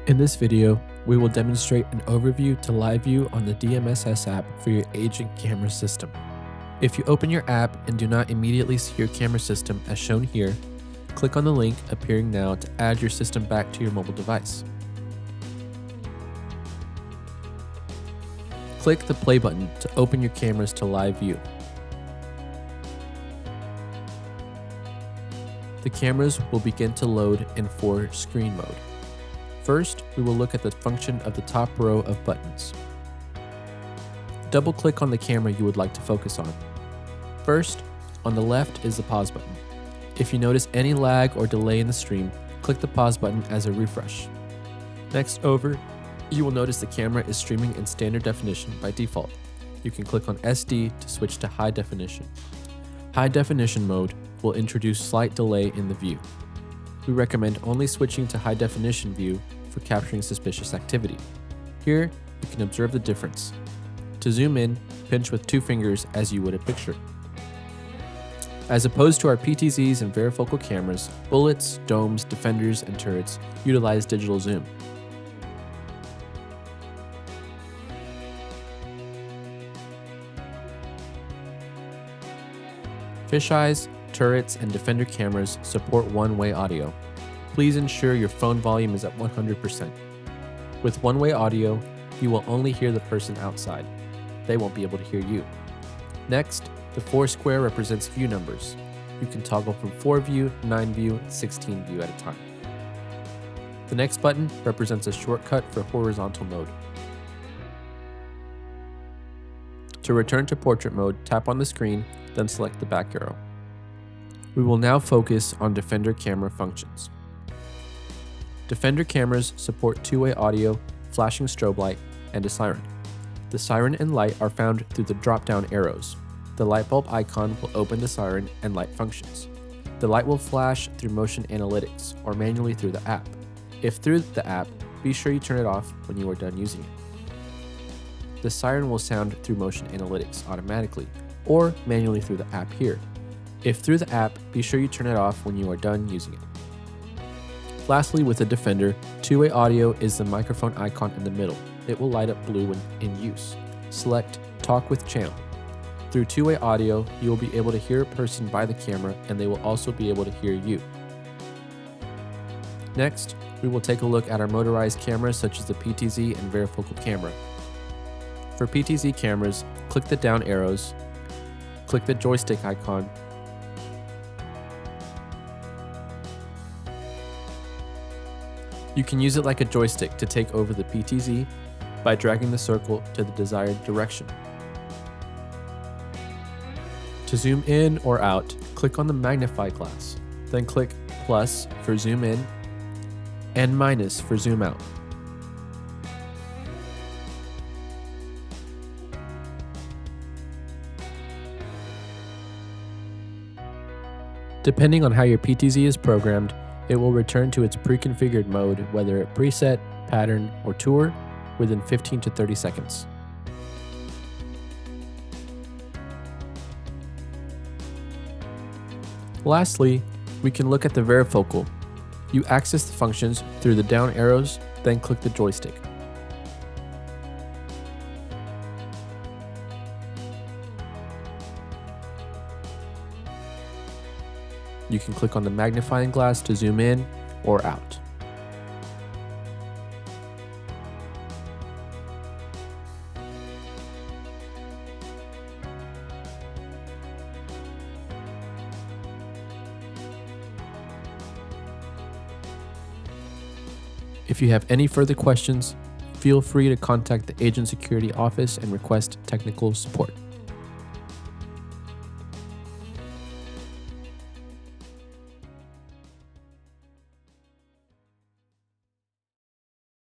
In this video, we will demonstrate an overview to live view on the DMSS app for your agent camera system. If you open your app and do not immediately see your camera system as shown here, click on the link appearing now to add your system back to your mobile device. Click the play button to open your cameras to live view. The cameras will begin to load in 4-screen mode. First, we will look at the function of the top row of buttons. Double-click on the camera you would like to focus on. First, on the left is the pause button. If you notice any lag or delay in the stream, click the pause button as a refresh. Next over, you will notice the camera is streaming in standard definition by default. You can click on SD to switch to high definition. High definition mode will introduce slight delay in the view. We recommend only switching to high definition view for capturing suspicious activity. Here, you can observe the difference. To zoom in, pinch with 2 fingers as you would a picture. As opposed to our PTZs and varifocal cameras, bullets, domes, defenders, and turrets utilize digital zoom. Fisheyes, turrets, and defender cameras support one-way audio. Please ensure your phone volume is at 100%. With one-way audio, you will only hear the person outside. They won't be able to hear you. Next, the 4 square represents view numbers. You can toggle from 4 view, 9 view, and 16 view at a time. The next button represents a shortcut for horizontal mode. To return to portrait mode, tap on the screen, then select the back arrow. We will now focus on Defender camera functions. Defender cameras support 2-way audio, flashing strobe light, and a siren. The siren and light are found through the drop-down arrows. The light bulb icon will open the siren and light functions. The light will flash through motion analytics or manually through the app. If through the app, be sure you turn it off when you are done using it. The siren will sound through motion analytics automatically or manually through the app here. If through the app, be sure you turn it off when you are done using it. Lastly, with the Defender, 2-way audio is the microphone icon in the middle. It will light up blue when in use. Select Talk with Channel. Through 2-way audio, you will be able to hear a person by the camera and they will also be able to hear you. Next, we will take a look at our motorized cameras such as the PTZ and varifocal camera. For PTZ cameras, click the down arrows, click the joystick icon, you can use it like a joystick to take over the PTZ by dragging the circle to the desired direction. To zoom in or out, click on the magnify glass, then click plus for zoom in and minus for zoom out. Depending on how your PTZ is programmed, it will return to its pre-configured mode, whether at preset, pattern, or tour, within 15 to 30 seconds. Lastly, we can look at the varifocal. You access the functions through the down arrows, then click the joystick. You can click on the magnifying glass to zoom in or out. If you have any further questions, feel free to contact the Agent Security Office and request technical support.